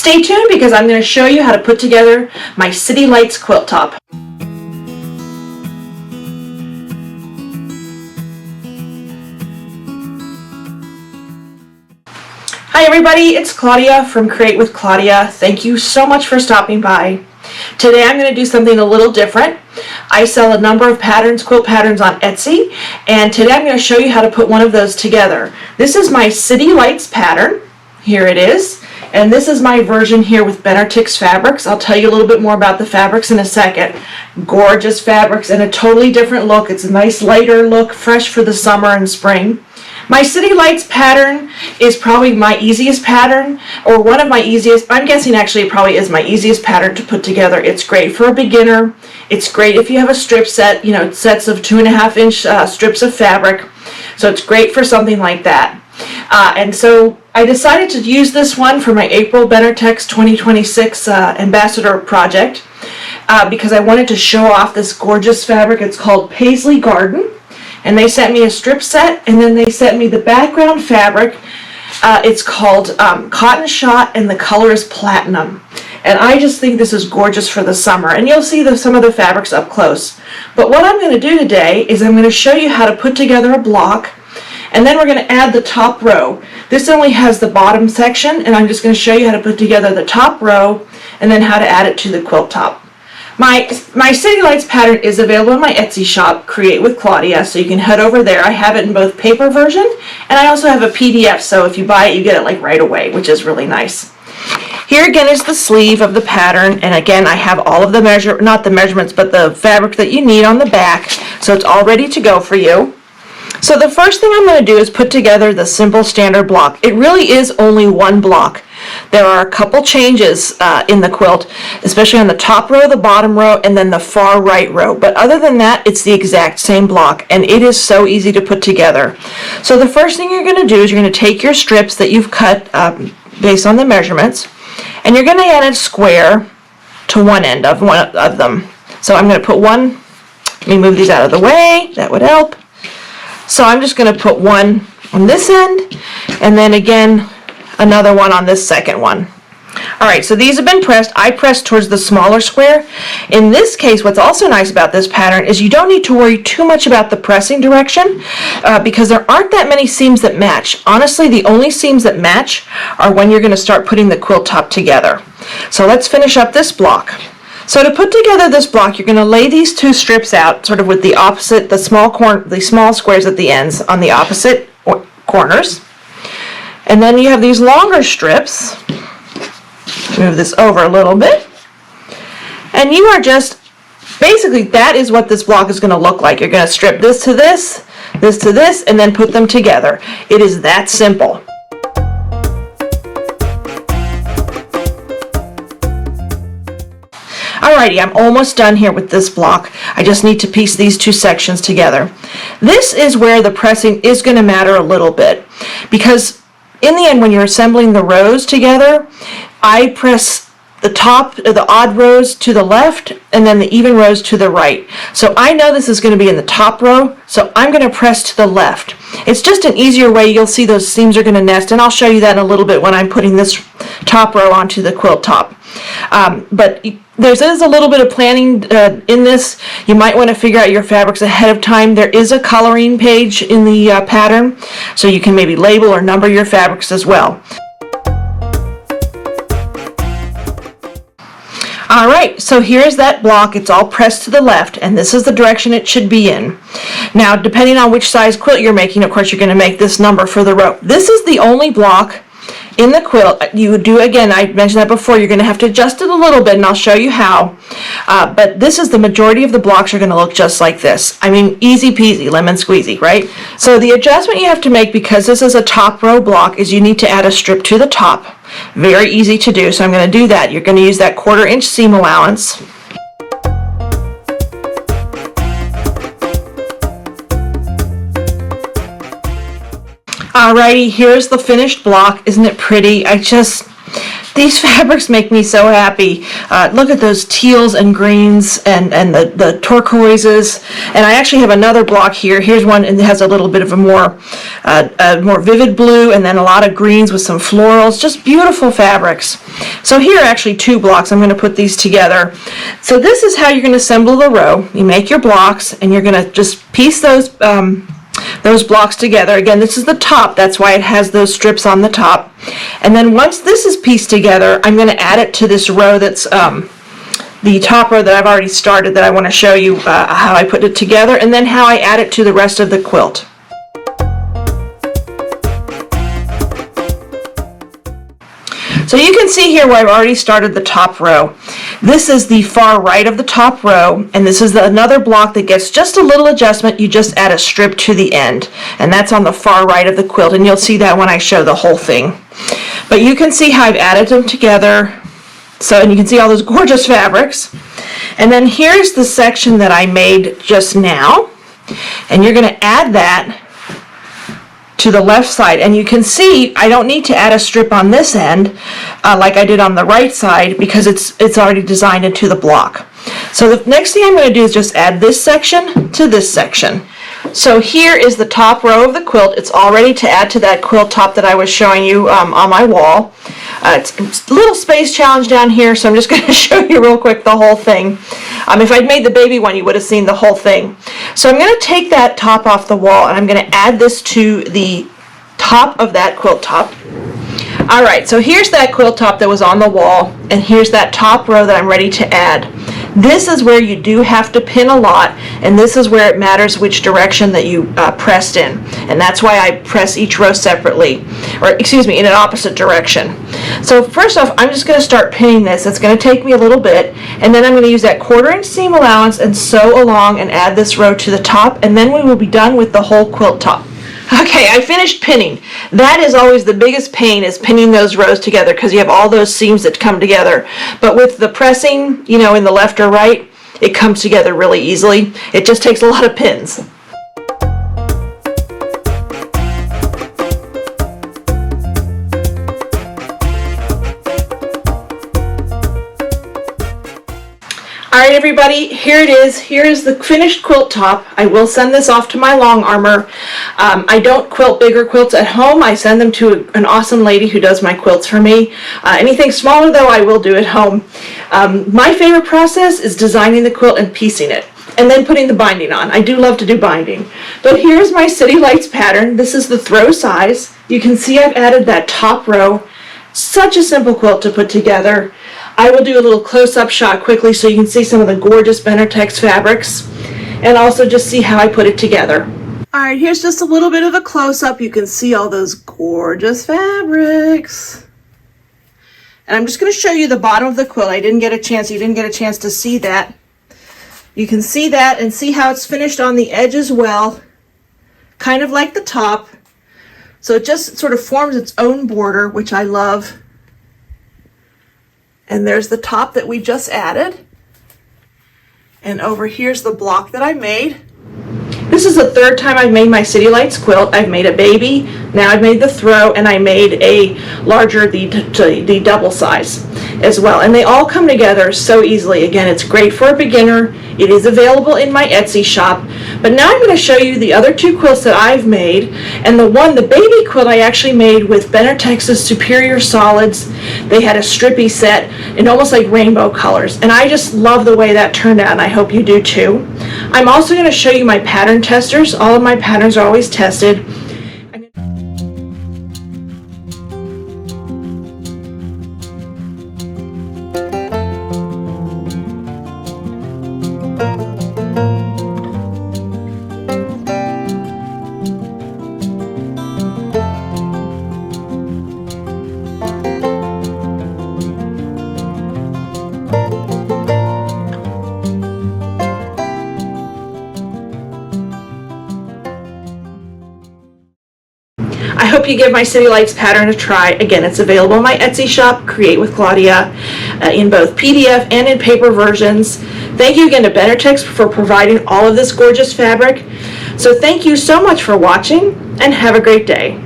Stay tuned because I'm going to show you how to put together my City Lights quilt top. Hi everybody, it's Claudia from Create with Claudia. Thank you so much for stopping by. Today I'm going to do something a little different. I sell a number of patterns, quilt patterns on Etsy, and today I'm going to show you how to put one of those together. This is my City Lights pattern. Here it is. And this is my version here with Benartex fabrics. I'll tell you a little bit more about the fabrics in a second. Gorgeous fabrics and a totally different look. It's a nice lighter look, fresh for the summer and spring. My City Lights pattern is probably my easiest pattern, or one of my easiest. I'm guessing actually it probably is my easiest pattern to put together. It's great for a beginner. It's great if you have a strip set, sets of 2.5-inch strips of fabric. So it's great for something like that. And so I decided to use this one for my April Benartex 2026 Ambassador project because I wanted to show off this gorgeous fabric. It's called Paisley Garden. And they sent me a strip set, and then they sent me the background fabric. It's called Cotton Shot, and the color is Platinum. And I just think this is gorgeous for the summer. And you'll see some of the fabrics up close. But what I'm going to do today is I'm going to show you how to put together a block, and then we're going to add the top row. This only has the bottom section, and I'm just going to show you how to put together the top row, and then how to add it to the quilt top. My City Lights pattern is available in my Etsy shop, Create with Claudia, so you can head over there. I have it in both paper version, and I also have a PDF, so if you buy it, you get it like right away, which is really nice. Here again is the sleeve of the pattern, and again I have all of the not the measurements, but the fabric that you need on the back, so it's all ready to go for you. So the first thing I'm going to do is put together the simple standard block. It really is only one block. There are a couple changes in the quilt, especially on the top row, the bottom row, and then the far right row. But other than that, it's the exact same block, and it is so easy to put together. So the first thing you're going to do is you're going to take your strips that you've cut based on the measurements, and you're going to add a square to one end of them. So I'm going to put one, let me move these out of the way, that would help. So I'm just going to put one on this end, and then again another one on this second one. Alright, so these have been pressed. I pressed towards the smaller square. In this case, what's also nice about this pattern is you don't need to worry too much about the pressing direction because there aren't that many seams that match. Honestly, the only seams that match are when you're going to start putting the quilt top together. So let's finish up this block. So to put together this block, you're going to lay these two strips out sort of with the opposite, the small squares at the ends on the opposite corners. And then you have these longer strips. Move this over a little bit. And you are just, basically that is what this block is going to look like. You're going to strip this to this, this to this, and then put them together. It is that simple. Alrighty, I'm almost done here with this block. I just need to piece these two sections together. This is where the pressing is going to matter a little bit, because in the end when you're assembling the rows together, I press the top, the odd rows to the left, and then the even rows to the right. So I know this is going to be in the top row, so I'm going to press to the left. It's just an easier way. You'll see those seams are going to nest, and I'll show you that in a little bit when I'm putting this top row onto the quilt top. But there is a little bit of planning in this. You might want to figure out your fabrics ahead of time. There is a coloring page in the pattern, so you can maybe label or number your fabrics as well. Alright, so here's that block. It's all pressed to the left, and this is the direction it should be in. Now, depending on which size quilt you're making, of course, you're going to make this number for the row. This is the only block in the quilt. You do, again, I mentioned that before, you're going to have to adjust it a little bit, and I'll show you how. But this is the majority of the blocks are going to look just like this. I mean, easy peasy, lemon squeezy, right? So the adjustment you have to make, because this is a top row block, is you need to add a strip to the top. Very easy to do, so I'm going to do that. You're going to use that 1/4 inch seam allowance. Alrighty, here's the finished block. Isn't it pretty? These fabrics make me so happy. Look at those teals and greens and the turquoises. And I actually have another block here. Here's one, and it has a little bit of a more vivid blue, and then a lot of greens with some florals. Just beautiful fabrics. So here are actually 2 blocks. I'm going to put these together. So this is how you're going to assemble the row. You make your blocks, and you're going to just piece those blocks together. Again, this is the top, that's why it has those strips on the top. And then once this is pieced together, I'm going to add it to this row that's the top row that I've already started, that I want to show you how I put it together, and then how I add it to the rest of the quilt. So you can see here where I've already started the top row. This is the far right of the top row, and this is another block that gets just a little adjustment. You just add a strip to the end, and that's on the far right of the quilt, and you'll see that when I show the whole thing. But you can see how I've added them together. And you can see all those gorgeous fabrics. And then here's the section that I made just now, and you're going to add that to the left side, and you can see I don't need to add a strip on this end like I did on the right side, because it's already designed into the block. So the next thing I'm going to do is just add this section to this section. So here is the top row of the quilt. It's all ready to add to that quilt top that I was showing you on my wall. It's a little space challenge down here, so I'm just going to show you real quick the whole thing. If I'd made the baby one, you would have seen the whole thing. So I'm going to take that top off the wall, and I'm going to add this to the top of that quilt top. Alright, so here's that quilt top that was on the wall, and here's that top row that I'm ready to add. This is where you do have to pin a lot, and this is where it matters which direction that you pressed in. And that's why I press each row separately, or excuse me, in an opposite direction. So first off, I'm just going to start pinning this. It's going to take me a little bit, and then I'm going to use that 1/4" seam allowance and sew along and add this row to the top, and then we will be done with the whole quilt top. Okay, I finished pinning. That is always the biggest pain, is pinning those rows together, because you have all those seams that come together. But with the pressing, you know, in the left or right, it comes together really easily. It just takes a lot of pins. Alright everybody, here it is. Here is the finished quilt top. I will send this off to my long armor. I don't quilt bigger quilts at home. I send them to an awesome lady who does my quilts for me. Anything smaller though, I will do at home. My favorite process is designing the quilt and piecing it, and then putting the binding on. I do love to do binding. But here's my City Lights pattern. This is the throw size. You can see I've added that top row. Such a simple quilt to put together. I will do a little close-up shot quickly so you can see some of the gorgeous Benartex fabrics, and also just see how I put it together. Alright, here's just a little bit of a close-up. You can see all those gorgeous fabrics. And I'm just going to show you the bottom of the quilt. You didn't get a chance to see that. You can see that and see how it's finished on the edge as well, kind of like the top. So it just sort of forms its own border, which I love. And there's the top that we just added. And over here's the block that I made. This is the 3rd time I've made my City Lights quilt. I've made a baby, now I've made the throw, and I made a larger, the double size as well. And they all come together so easily. Again, it's great for a beginner. It is available in my Etsy shop. But now I'm going to show you the other 2 quilts that I've made. And the baby quilt, I actually made with Benartex's Superior Solids. They had a strippy set in almost like rainbow colors. And I just love the way that turned out, and I hope you do too. I'm also going to show you my pattern testers. All of my patterns are always tested. I hope you give my City Lights pattern a try. Again, it's available in my Etsy shop, Create with Claudia, in both PDF and in paper versions. Thank you again to Benartex for providing all of this gorgeous fabric. So thank you so much for watching, and have a great day.